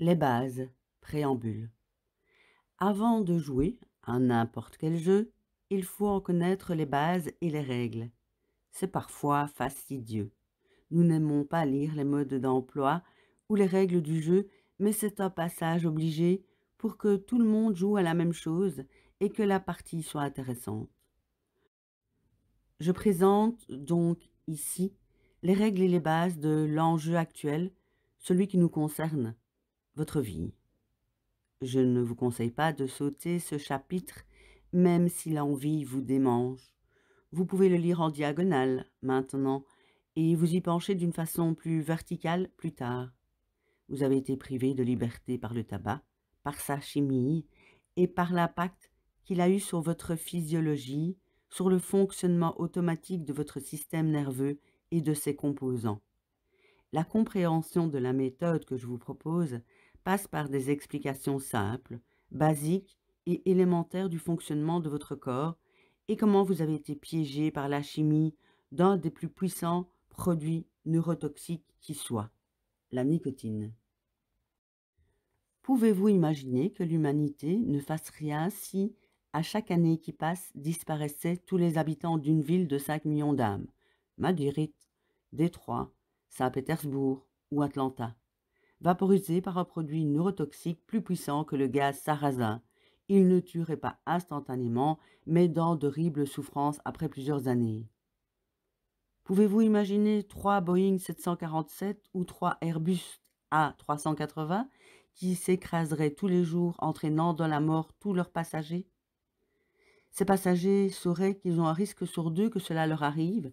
Les bases, préambule. Avant de jouer à n'importe quel jeu, il faut en connaître les bases et les règles. C'est parfois fastidieux. Nous n'aimons pas lire les modes d'emploi ou les règles du jeu, mais c'est un passage obligé pour que tout le monde joue à la même chose et que la partie soit intéressante. Je présente donc ici les règles et les bases de l'enjeu actuel, celui qui nous concerne, votre vie. Je ne vous conseille pas de sauter ce chapitre, même si l'envie vous démange. Vous pouvez le lire en diagonale maintenant et vous y pencher d'une façon plus verticale plus tard. Vous avez été privé de liberté par le tabac, par sa chimie et par l'impact qu'il a eu sur votre physiologie, sur le fonctionnement automatique de votre système nerveux et de ses composants. La compréhension de la méthode que je vous propose passe par des explications simples, basiques et élémentaires du fonctionnement de votre corps et comment vous avez été piégé par la chimie d'un des plus puissants produits neurotoxiques qui soit, la nicotine. Pouvez-vous imaginer que l'humanité ne fasse rien si, à chaque année qui passe, disparaissaient tous les habitants d'une ville de 5 millions d'âmes, Madrid, Détroit, Saint-Pétersbourg ou Atlanta, vaporisés par un produit neurotoxique plus puissant que le gaz sarrasin? Il ne tuerait pas instantanément, mais dans d'horribles souffrances après plusieurs années. Pouvez-vous imaginer 3 Boeing 747 ou 3 Airbus A380 qui s'écraseraient tous les jours, entraînant dans la mort tous leurs passagers? Ces passagers sauraient qu'ils ont un risque sur deux que cela leur arrive,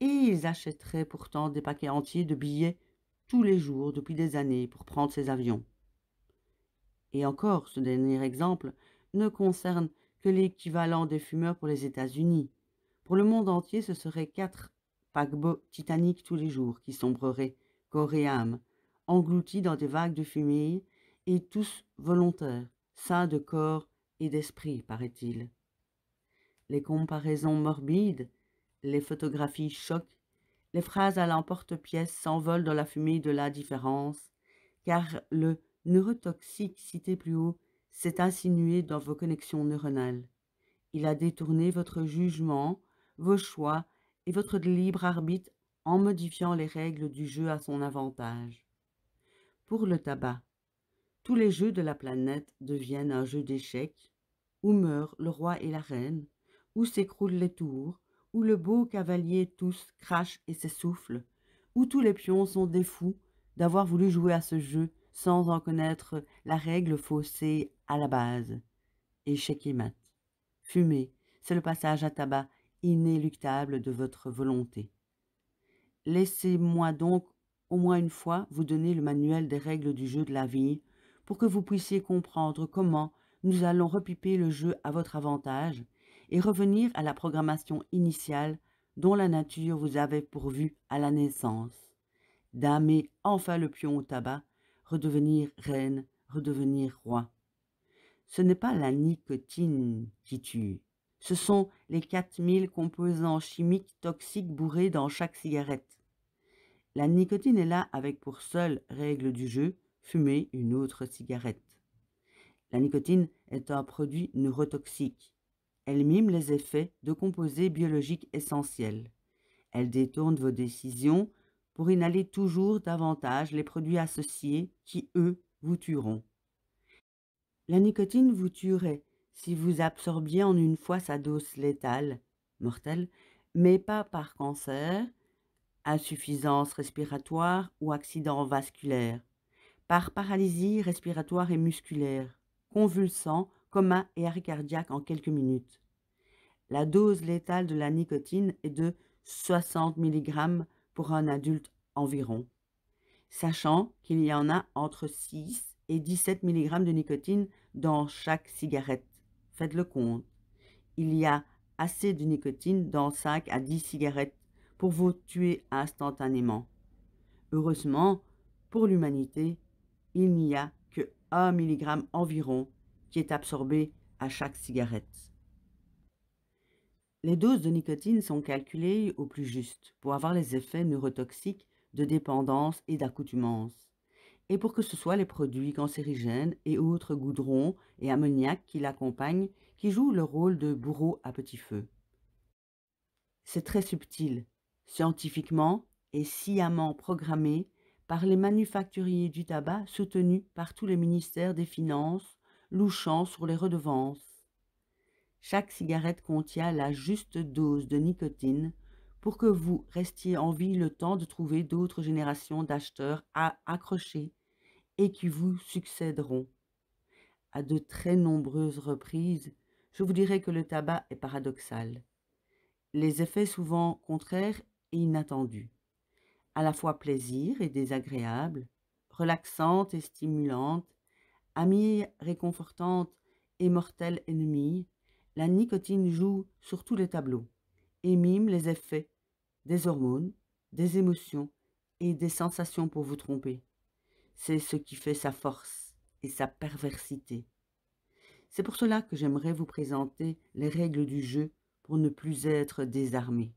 et ils achèteraient pourtant des paquets entiers de billets tous les jours depuis des années pour prendre ces avions. Et encore, ce dernier exemple ne concerne que l'équivalent des fumeurs pour les États-Unis. Pour le monde entier, ce seraient 4 paquebots Titanic tous les jours qui sombreraient, corps et âme, engloutis dans des vagues de fumée, et tous volontaires, sains de corps et d'esprit, paraît-il. Les comparaisons morbides, les photographies choquent, les phrases à l'emporte-pièce s'envolent dans la fumée de l'indifférence, car le neurotoxique cité plus haut s'est insinué dans vos connexions neuronales. Il a détourné votre jugement, vos choix et votre libre arbitre en modifiant les règles du jeu à son avantage. Pour le tabac, tous les jeux de la planète deviennent un jeu d'échecs, où meurent le roi et la reine, où s'écroulent les tours, où le beau cavalier tous crache et s'essouffle, où tous les pions sont des fous d'avoir voulu jouer à ce jeu sans en connaître la règle faussée à la base. Échec et mat. Fumer, c'est le passage à tabac inéluctable de votre volonté. Laissez-moi donc au moins une fois vous donner le manuel des règles du jeu de la vie pour que vous puissiez comprendre comment nous allons repiper le jeu à votre avantage et revenir à la programmation initiale dont la nature vous avait pourvu à la naissance. Damer enfin le pion au tabac, redevenir reine, redevenir roi. Ce n'est pas la nicotine qui tue, ce sont les 4000 composants chimiques toxiques bourrés dans chaque cigarette. La nicotine est là avec pour seule règle du jeu fumer une autre cigarette. La nicotine est un produit neurotoxique. Elle mime les effets de composés biologiques essentiels. Elle détourne vos décisions pour inhaler toujours davantage les produits associés qui, eux, vous tueront. La nicotine vous tuerait si vous absorbiez en une fois sa dose létale, mortelle, mais pas par cancer, insuffisance respiratoire ou accident vasculaire, par paralysie respiratoire et musculaire, convulsant, coma et arrêt cardiaque en quelques minutes. La dose létale de la nicotine est de 60 mg pour un adulte environ, sachant qu'il y en a entre 6 et 17 mg de nicotine dans chaque cigarette. Faites le compte. Il y a assez de nicotine dans 5 à 10 cigarettes pour vous tuer instantanément. Heureusement, pour l'humanité, il n'y a que 1 mg environ qui est absorbé à chaque cigarette. Les doses de nicotine sont calculées au plus juste pour avoir les effets neurotoxiques de dépendance et d'accoutumance. et pour que ce soit les produits cancérigènes et autres goudrons et ammoniac qui l'accompagnent qui jouent le rôle de bourreau à petit feu. C'est très subtil, scientifiquement et sciemment programmé par les manufacturiers du tabac soutenus par tous les ministères des Finances, louchant sur les redevances. Chaque cigarette contient la juste dose de nicotine pour que vous restiez en vie le temps de trouver d'autres générations d'acheteurs à accrocher et qui vous succéderont. À de très nombreuses reprises, je vous dirai que le tabac est paradoxal. Les effets souvent contraires et inattendus, à la fois plaisir et désagréable, relaxante et stimulante, amie réconfortante et mortelle ennemie, la nicotine joue sur tous les tableaux et mime les effets des hormones, des émotions et des sensations pour vous tromper. C'est ce qui fait sa force et sa perversité. C'est pour cela que j'aimerais vous présenter les règles du jeu pour ne plus être désarmé.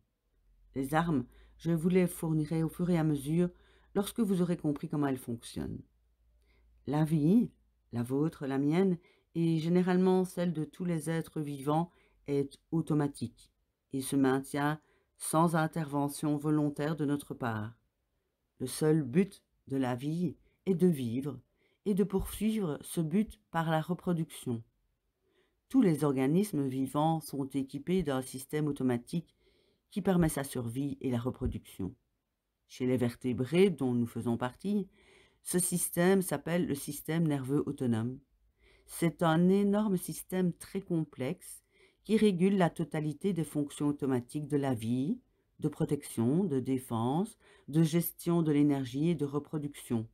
Les armes, je vous les fournirai au fur et à mesure lorsque vous aurez compris comment elles fonctionnent. La vie, la vôtre, la mienne, et généralement celle de tous les êtres vivants, est automatique et se maintient sans intervention volontaire de notre part. Le seul but de la vie est de vivre et de poursuivre ce but par la reproduction. Tous les organismes vivants sont équipés d'un système automatique qui permet sa survie et la reproduction. Chez les vertébrés, dont nous faisons partie, ce système s'appelle le système nerveux autonome. C'est un énorme système très complexe qui régule la totalité des fonctions automatiques de la vie, de protection, de défense, de gestion de l'énergie et de reproduction.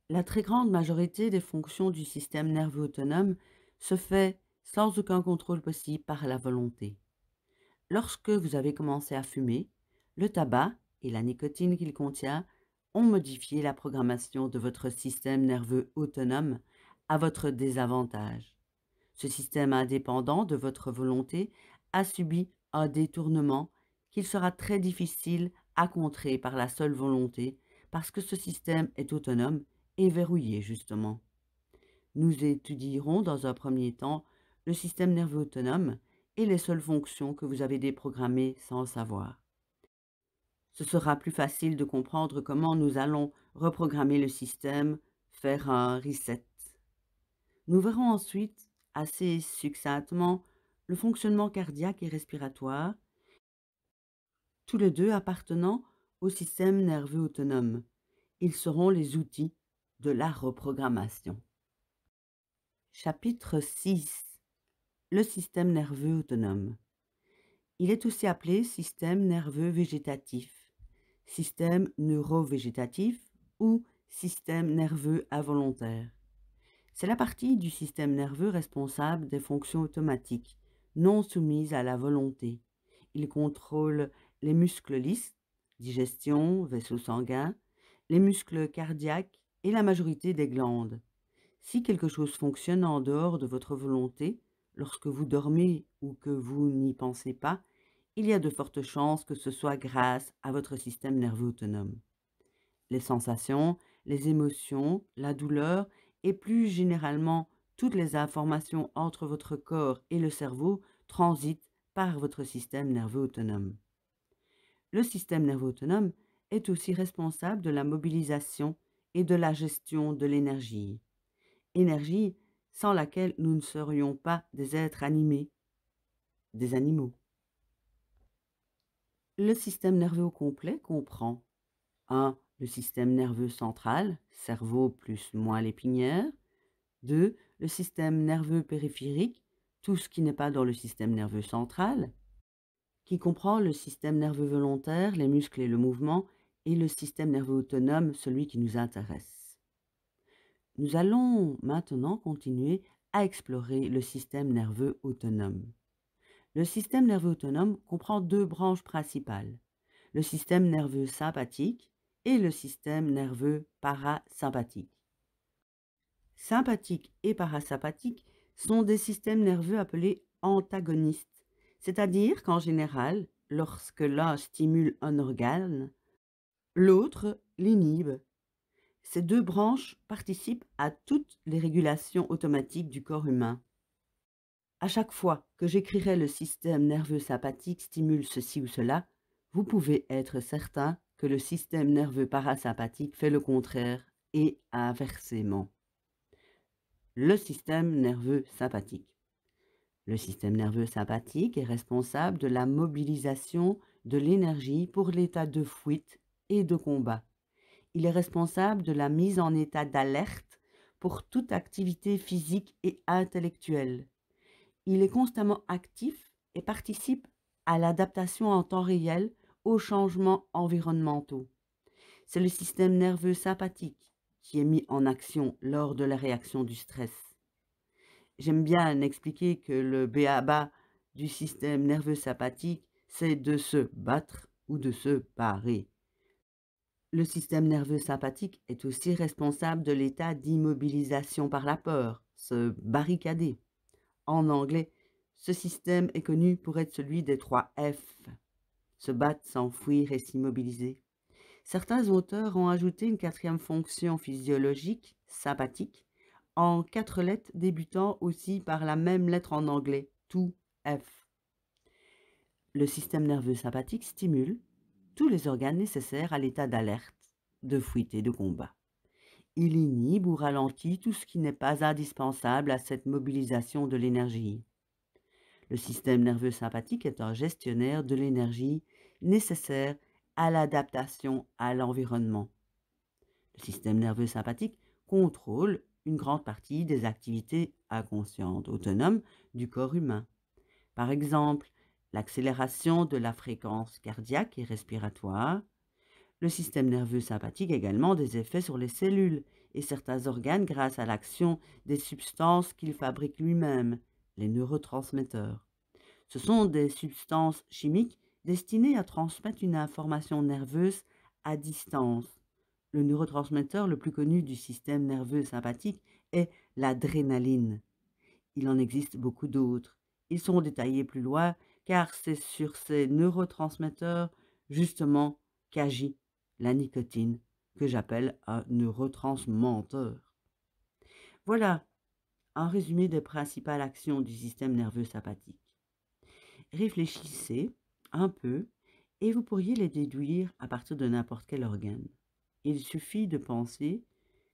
La très grande majorité des fonctions du système nerveux autonome se fait sans aucun contrôle possible par la volonté. Lorsque vous avez commencé à fumer, le tabac et la nicotine qu'il contient ont modifié la programmation de votre système nerveux autonome à votre désavantage. Ce système indépendant de votre volonté a subi un détournement qu'il sera très difficile à contrer par la seule volonté parce que ce système est autonome et verrouillé justement. Nous étudierons dans un premier temps le système nerveux autonome et les seules fonctions que vous avez déprogrammées sans le savoir. Ce sera plus facile de comprendre comment nous allons reprogrammer le système, faire un reset. Nous verrons ensuite, assez succinctement, le fonctionnement cardiaque et respiratoire, tous les deux appartenant au système nerveux autonome. Ils seront les outils de la reprogrammation. Chapitre 6. Le système nerveux autonome. Il est aussi appelé système nerveux végétatif, système neurovégétatif ou système nerveux involontaire. C'est la partie du système nerveux responsable des fonctions automatiques, non soumises à la volonté. Il contrôle les muscles lisses, digestion, vaisseaux sanguins, les muscles cardiaques et la majorité des glandes. Si quelque chose fonctionne en dehors de votre volonté, lorsque vous dormez ou que vous n'y pensez pas, il y a de fortes chances que ce soit grâce à votre système nerveux autonome. Les sensations, les émotions, la douleur et plus généralement toutes les informations entre votre corps et le cerveau transitent par votre système nerveux autonome. Le système nerveux autonome est aussi responsable de la mobilisation et de la gestion de l'énergie. Énergie sans laquelle nous ne serions pas des êtres animés, des animaux. Le système nerveux au complet comprend 1. Le système nerveux central, cerveau plus moelle épinière. 2. Le système nerveux périphérique, tout ce qui n'est pas dans le système nerveux central, qui comprend le système nerveux volontaire, les muscles et le mouvement, et le système nerveux autonome, celui qui nous intéresse. Nous allons maintenant continuer à explorer le système nerveux autonome. Le système nerveux autonome comprend deux branches principales, le système nerveux sympathique et le système nerveux parasympathique. Sympathique et parasympathique sont des systèmes nerveux appelés antagonistes, c'est-à-dire qu'en général, lorsque l'un stimule un organe, l'autre l'inhibe. Ces deux branches participent à toutes les régulations automatiques du corps humain. À chaque fois que j'écrirai le système nerveux sympathique stimule ceci ou cela, vous pouvez être certain que le système nerveux parasympathique fait le contraire et inversement. Le système nerveux sympathique. Le système nerveux sympathique est responsable de la mobilisation de l'énergie pour l'état de fuite et de combat. Il est responsable de la mise en état d'alerte pour toute activité physique et intellectuelle. Il est constamment actif et participe à l'adaptation en temps réel aux changements environnementaux. C'est le système nerveux sympathique qui est mis en action lors de la réaction du stress. J'aime bien expliquer que le b.a.-ba du système nerveux sympathique, c'est de se battre ou de se parer. Le système nerveux sympathique est aussi responsable de l'état d'immobilisation par la peur, se barricader. En anglais, ce système est connu pour être celui des 3 F, se battre, s'enfuir et s'immobiliser. Certains auteurs ont ajouté une quatrième fonction physiologique, sympathique, en 4 lettres débutant aussi par la même lettre en anglais, to F. Le système nerveux sympathique stimule tous les organes nécessaires à l'état d'alerte, de fuite et de combat. Il inhibe ou ralentit tout ce qui n'est pas indispensable à cette mobilisation de l'énergie. Le système nerveux sympathique est un gestionnaire de l'énergie nécessaire à l'adaptation à l'environnement. Le système nerveux sympathique contrôle une grande partie des activités inconscientes, autonomes du corps humain. Par exemple, l'accélération de la fréquence cardiaque et respiratoire. Le système nerveux sympathique a également des effets sur les cellules et certains organes grâce à l'action des substances qu'il fabrique lui-même, les neurotransmetteurs. Ce sont des substances chimiques destinées à transmettre une information nerveuse à distance. Le neurotransmetteur le plus connu du système nerveux sympathique est l'adrénaline. Il en existe beaucoup d'autres. Ils sont détaillés plus loin car c'est sur ces neurotransmetteurs justement qu'agit la nicotine, que j'appelle un neurotransmetteur. Voilà un résumé des principales actions du système nerveux sympathique. Réfléchissez un peu et vous pourriez les déduire à partir de n'importe quel organe. Il suffit de penser: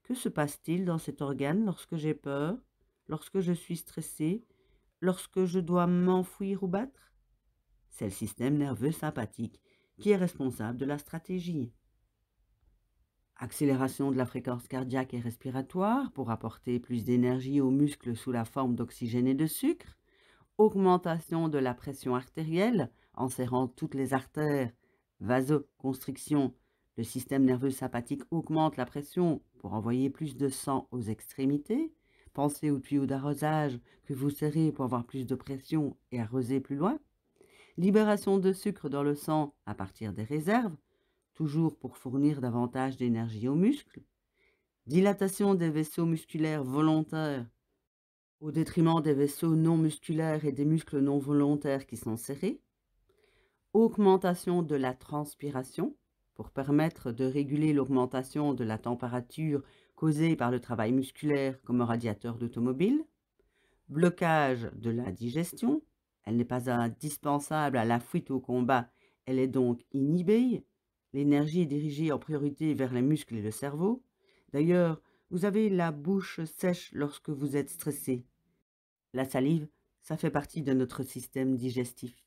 que se passe-t-il dans cet organe lorsque j'ai peur, lorsque je suis stressé, lorsque je dois m'enfuir ou battre? C'est le système nerveux sympathique qui est responsable de la stratégie. Accélération de la fréquence cardiaque et respiratoire pour apporter plus d'énergie aux muscles sous la forme d'oxygène et de sucre. Augmentation de la pression artérielle en serrant toutes les artères. Vasoconstriction. Le système nerveux sympathique augmente la pression pour envoyer plus de sang aux extrémités. Pensez au tuyau d'arrosage que vous serrez pour avoir plus de pression et arroser plus loin. Libération de sucre dans le sang à partir des réserves, toujours pour fournir davantage d'énergie aux muscles. Dilatation des vaisseaux musculaires volontaires au détriment des vaisseaux non musculaires et des muscles non volontaires qui sont serrés. Augmentation de la transpiration pour permettre de réguler l'augmentation de la température causée par le travail musculaire comme un radiateur d'automobile. Blocage de la digestion. Elle n'est pas indispensable à la fuite au combat, elle est donc inhibée. L'énergie est dirigée en priorité vers les muscles et le cerveau. D'ailleurs, vous avez la bouche sèche lorsque vous êtes stressé. La salive, ça fait partie de notre système digestif.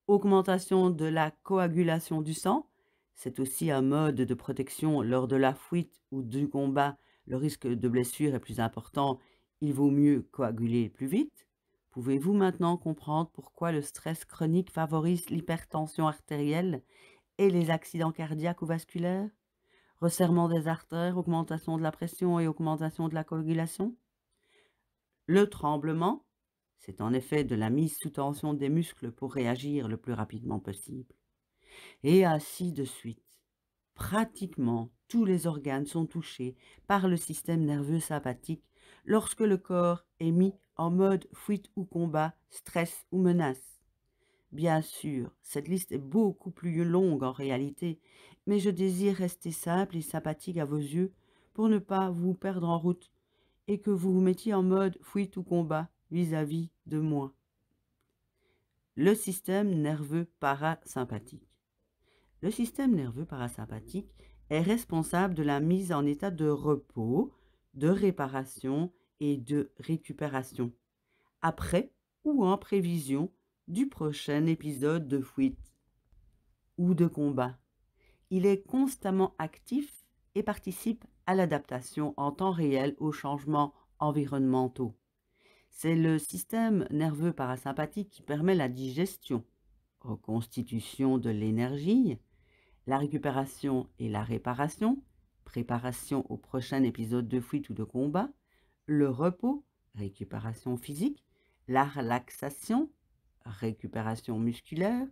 Augmentation de la coagulation du sang. C'est aussi un mode de protection lors de la fuite ou du combat. Le risque de blessure est plus important. Il vaut mieux coaguler plus vite. Pouvez-vous maintenant comprendre pourquoi le stress chronique favorise l'hypertension artérielle et les accidents cardiaques ou vasculaires? Resserrement des artères, augmentation de la pression et augmentation de la coagulation. Le tremblement, c'est en effet de la mise sous tension des muscles pour réagir le plus rapidement possible. Et ainsi de suite. Pratiquement tous les organes sont touchés par le système nerveux sympathique lorsque le corps est mis en mode fuite ou combat, stress ou menace. Bien sûr, cette liste est beaucoup plus longue en réalité, mais je désire rester simple et sympathique à vos yeux pour ne pas vous perdre en route et que vous vous mettiez en mode fuite ou combat vis-à-vis de moi. Le système nerveux parasympathique. Le système nerveux parasympathique est responsable de la mise en état de repos, de réparation et de récupération, après ou en prévision du prochain épisode de fuite ou de combat. Il est constamment actif et participe à l'adaptation en temps réel aux changements environnementaux. C'est le système nerveux parasympathique qui permet la digestion, reconstitution de l'énergie, la récupération et la réparation, préparation au prochain épisode de fuite ou de combat, le repos, récupération physique, la relaxation, récupération musculaire,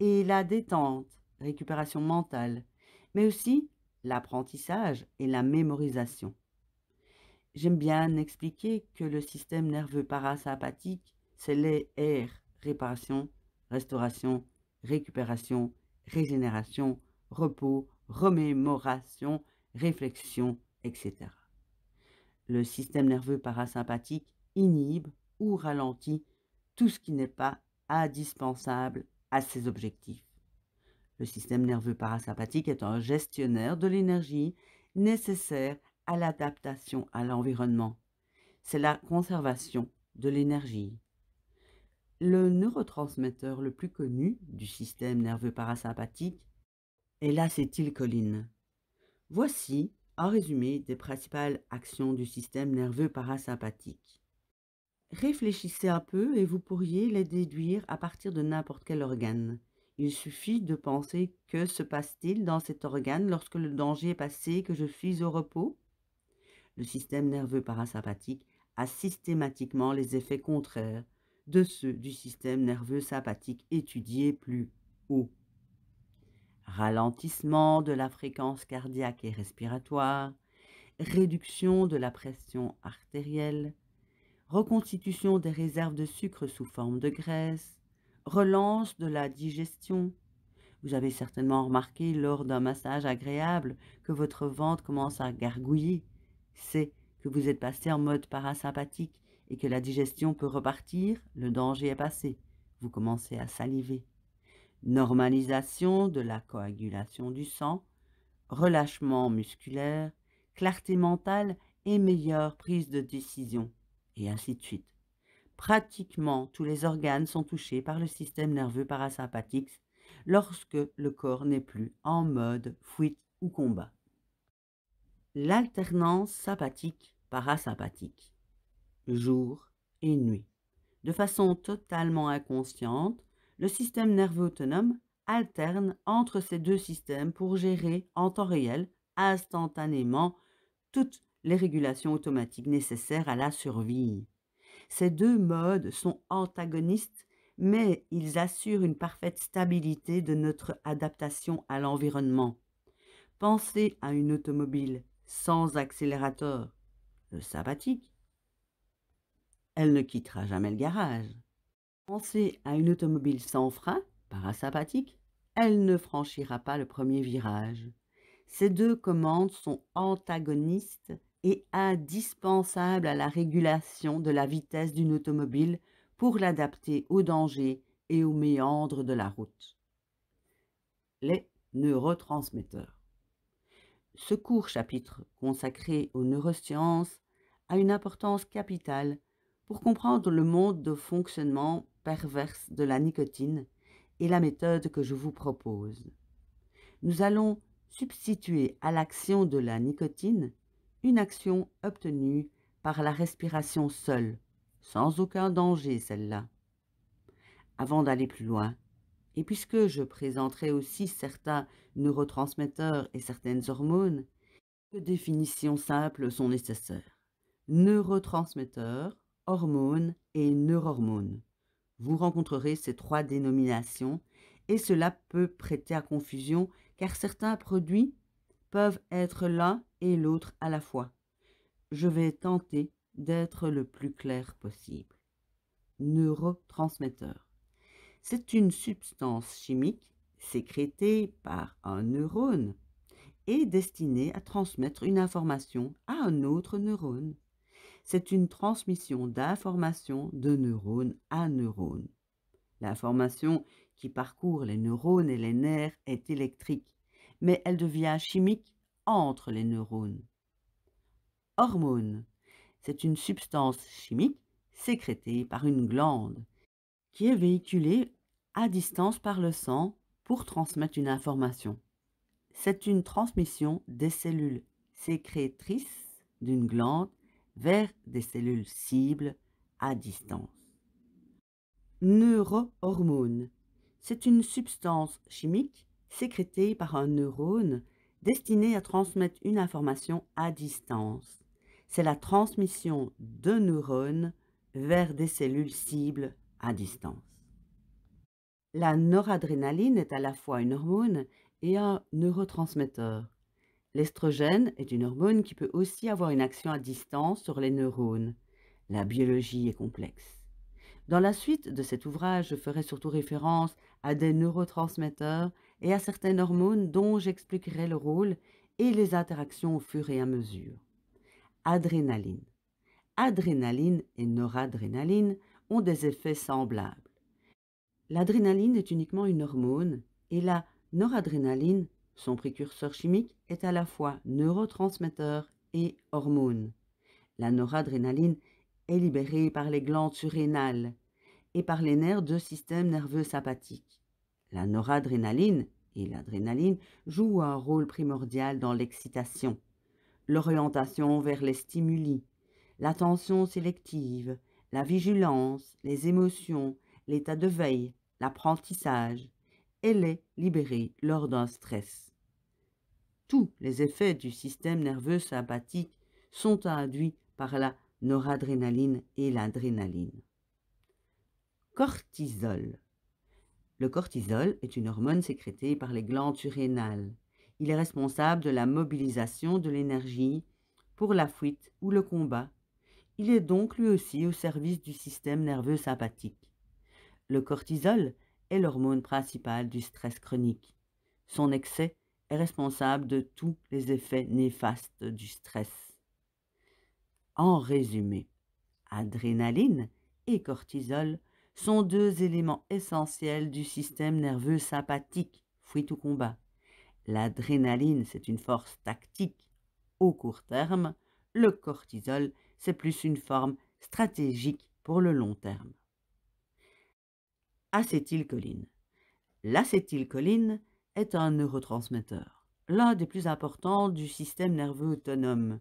et la détente, récupération mentale, mais aussi l'apprentissage et la mémorisation. J'aime bien expliquer que le système nerveux parasympathique, c'est les R, réparation, restauration, récupération, régénération, repos, remémoration, réflexion, etc. Le système nerveux parasympathique inhibe ou ralentit tout ce qui n'est pas indispensable à ses objectifs. Le système nerveux parasympathique est un gestionnaire de l'énergie nécessaire à l'adaptation à l'environnement. C'est la conservation de l'énergie. Le neurotransmetteur le plus connu du système nerveux parasympathique est l'acétylcholine. Voici un résumé des principales actions du système nerveux parasympathique. Réfléchissez un peu et vous pourriez les déduire à partir de n'importe quel organe. Il suffit de penser que se passe-t-il dans cet organe lorsque le danger est passé, que je suis au repos? Le système nerveux parasympathique a systématiquement les effets contraires de ceux du système nerveux sympathique étudiés plus haut. Ralentissement de la fréquence cardiaque et respiratoire, réduction de la pression artérielle, reconstitution des réserves de sucre sous forme de graisse, relance de la digestion. Vous avez certainement remarqué lors d'un massage agréable que votre ventre commence à gargouiller. C'est que vous êtes passé en mode parasympathique et que la digestion peut repartir, le danger est passé. Vous commencez à saliver. Normalisation de la coagulation du sang, relâchement musculaire, clarté mentale et meilleure prise de décision, et ainsi de suite. Pratiquement tous les organes sont touchés par le système nerveux parasympathique lorsque le corps n'est plus en mode fuite ou combat. L'alternance sympathique-parasympathique, jour et nuit. De façon totalement inconsciente, le système nerveux autonome alterne entre ces deux systèmes pour gérer en temps réel, instantanément, toutes les régulations automatiques nécessaires à la survie. Ces deux modes sont antagonistes, mais ils assurent une parfaite stabilité de notre adaptation à l'environnement. Pensez à une automobile sans accélérateur, le sympathique. Elle ne quittera jamais le garage. Pensez à une automobile sans frein, parasympathique. Elle ne franchira pas le premier virage. Ces deux commandes sont antagonistes et indispensables à la régulation de la vitesse d'une automobile pour l'adapter aux dangers et aux méandres de la route. Les neurotransmetteurs. Ce court chapitre consacré aux neurosciences a une importance capitale pour comprendre le mode de fonctionnement perverse de la nicotine et la méthode que je vous propose. Nous allons substituer à l'action de la nicotine une action obtenue par la respiration seule, sans aucun danger celle-là. Avant d'aller plus loin, et puisque je présenterai aussi certains neurotransmetteurs et certaines hormones, quelques définitions simples sont nécessaires. Neurotransmetteurs, hormones et neurohormones. Vous rencontrerez ces trois dénominations et cela peut prêter à confusion car certains produits peuvent être l'un et l'autre à la fois. Je vais tenter d'être le plus clair possible. Neurotransmetteur. C'est une substance chimique sécrétée par un neurone et destinée à transmettre une information à un autre neurone. C'est une transmission d'informations de neurone à neurone. L'information qui parcourt les neurones et les nerfs est électrique, mais elle devient chimique entre les neurones. Hormone. C'est une substance chimique sécrétée par une glande qui est véhiculée à distance par le sang pour transmettre une information. C'est une transmission des cellules sécrétrices d'une glande vers des cellules cibles à distance. Neurohormone. C'est une substance chimique sécrétée par un neurone destinée à transmettre une information à distance. C'est la transmission de neurones vers des cellules cibles à distance. La noradrénaline est à la fois une hormone et un neurotransmetteur. L'estrogène est une hormone qui peut aussi avoir une action à distance sur les neurones. La biologie est complexe. Dans la suite de cet ouvrage, je ferai surtout référence à des neurotransmetteurs et à certaines hormones dont j'expliquerai le rôle et les interactions au fur et à mesure. Adrénaline. Adrénaline et noradrénaline ont des effets semblables. L'adrénaline est uniquement une hormone et la noradrénaline, son précurseur chimique, est à la fois neurotransmetteur et hormone. La noradrénaline est libérée par les glandes surrénales et par les nerfs du système nerveux sympathique. La noradrénaline et l'adrénaline jouent un rôle primordial dans l'excitation, l'orientation vers les stimuli, l'attention sélective, la vigilance, les émotions, l'état de veille, l'apprentissage. Elle est libérée lors d'un stress. Tous les effets du système nerveux sympathique sont induits par la noradrénaline et l'adrénaline. Cortisol. Le cortisol est une hormone sécrétée par les glandes surrénales. Il est responsable de la mobilisation de l'énergie pour la fuite ou le combat. Il est donc lui aussi au service du système nerveux sympathique. Le cortisol est l'hormone principale du stress chronique. Son excès est responsable de tous les effets néfastes du stress. En résumé, adrénaline et cortisol sont deux éléments essentiels du système nerveux sympathique, fuite ou combat. L'adrénaline, c'est une force tactique au court terme. Le cortisol, c'est plus une forme stratégique pour le long terme. Acétylcholine. L'acétylcholine est un neurotransmetteur, l'un des plus importants du système nerveux autonome.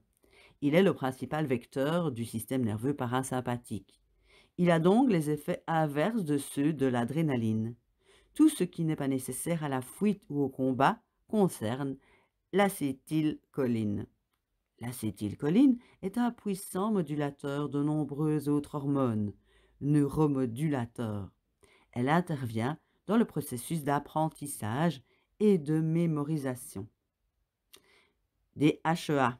Il est le principal vecteur du système nerveux parasympathique. Il a donc les effets inverses de ceux de l'adrénaline. Tout ce qui n'est pas nécessaire à la fuite ou au combat concerne l'acétylcholine. L'acétylcholine est un puissant modulateur de nombreuses autres hormones, neuromodulateurs. Elle intervient dans le processus d'apprentissage et de mémorisation. DHEA.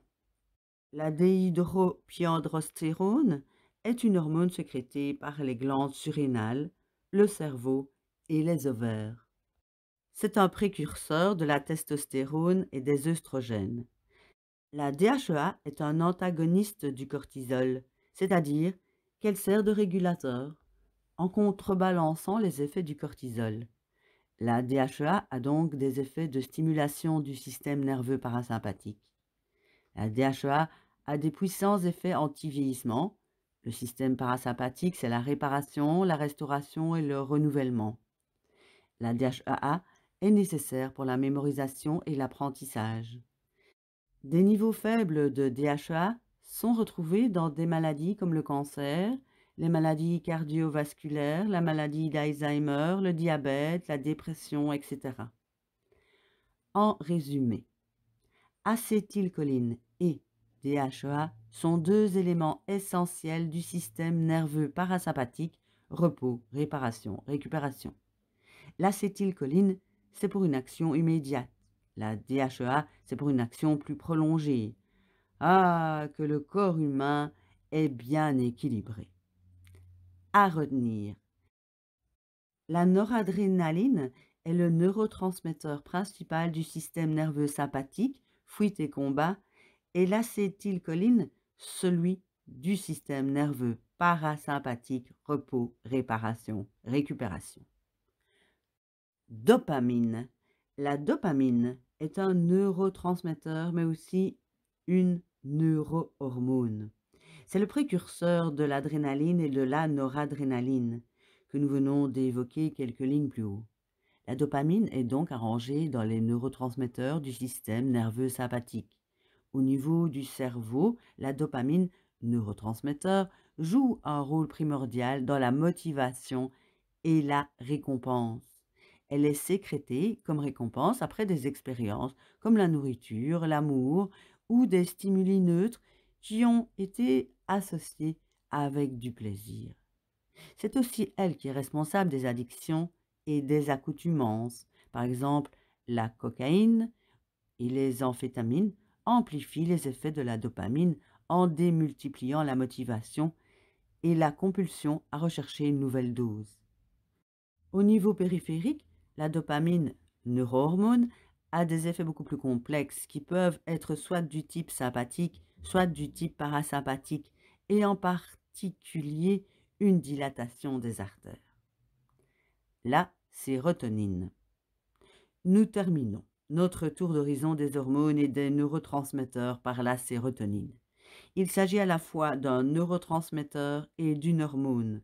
La déhydropiandrostérone est une hormone sécrétée par les glandes surrénales, le cerveau et les ovaires. C'est un précurseur de la testostérone et des œstrogènes. La DHEA est un antagoniste du cortisol, c'est-à-dire qu'elle sert de régulateur en contrebalançant les effets du cortisol. La DHEA a donc des effets de stimulation du système nerveux parasympathique. La DHEA a des puissants effets anti-vieillissement. Le système parasympathique, c'est la réparation, la restauration et le renouvellement. La DHEA est nécessaire pour la mémorisation et l'apprentissage. Des niveaux faibles de DHEA sont retrouvés dans des maladies comme le cancer, les maladies cardiovasculaires, la maladie d'Alzheimer, le diabète, la dépression, etc. En résumé, acétylcholine et DHEA sont deux éléments essentiels du système nerveux parasympathique, repos, réparation, récupération. L'acétylcholine, c'est pour une action immédiate. La DHEA, c'est pour une action plus prolongée. Ah, que le corps humain est bien équilibré. À retenir, la noradrénaline est le neurotransmetteur principal du système nerveux sympathique, fuite et combat, et l'acétylcholine, celui du système nerveux parasympathique, repos, réparation, récupération. Dopamine. La dopamine est un neurotransmetteur, mais aussi une neurohormone. C'est le précurseur de l'adrénaline et de la noradrénaline, que nous venons d'évoquer quelques lignes plus haut. La dopamine est donc arrangée dans les neurotransmetteurs du système nerveux sympathique. Au niveau du cerveau, la dopamine, neurotransmetteur, joue un rôle primordial dans la motivation et la récompense. Elle est sécrétée comme récompense après des expériences comme la nourriture, l'amour ou des stimuli neutres qui ont été associés avec du plaisir. C'est aussi elle qui est responsable des addictions et des accoutumances. Par exemple, la cocaïne et les amphétamines amplifient les effets de la dopamine en démultipliant la motivation et la compulsion à rechercher une nouvelle dose. Au niveau périphérique, la dopamine, neurohormone, a des effets beaucoup plus complexes qui peuvent être soit du type sympathique, soit du type parasympathique, et en particulier une dilatation des artères. La sérotonine. Nous terminons notre tour d'horizon des hormones et des neurotransmetteurs par la sérotonine. Il s'agit à la fois d'un neurotransmetteur et d'une hormone.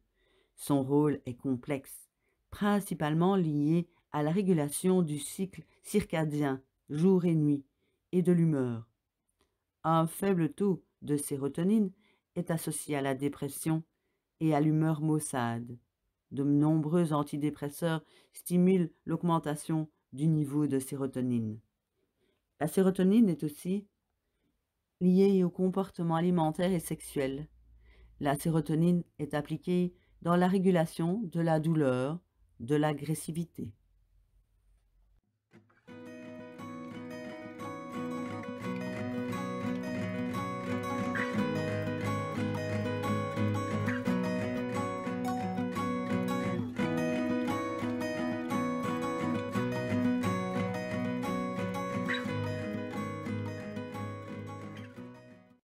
Son rôle est complexe, principalement lié à la régulation du cycle circadien, jour et nuit, et de l'humeur. Un faible taux de sérotonine est associé à la dépression et à l'humeur maussade. De nombreux antidépresseurs stimulent l'augmentation du niveau de sérotonine. La sérotonine est aussi liée au comportement alimentaire et sexuel. La sérotonine est appliquée dans la régulation de la douleur, de l'agressivité.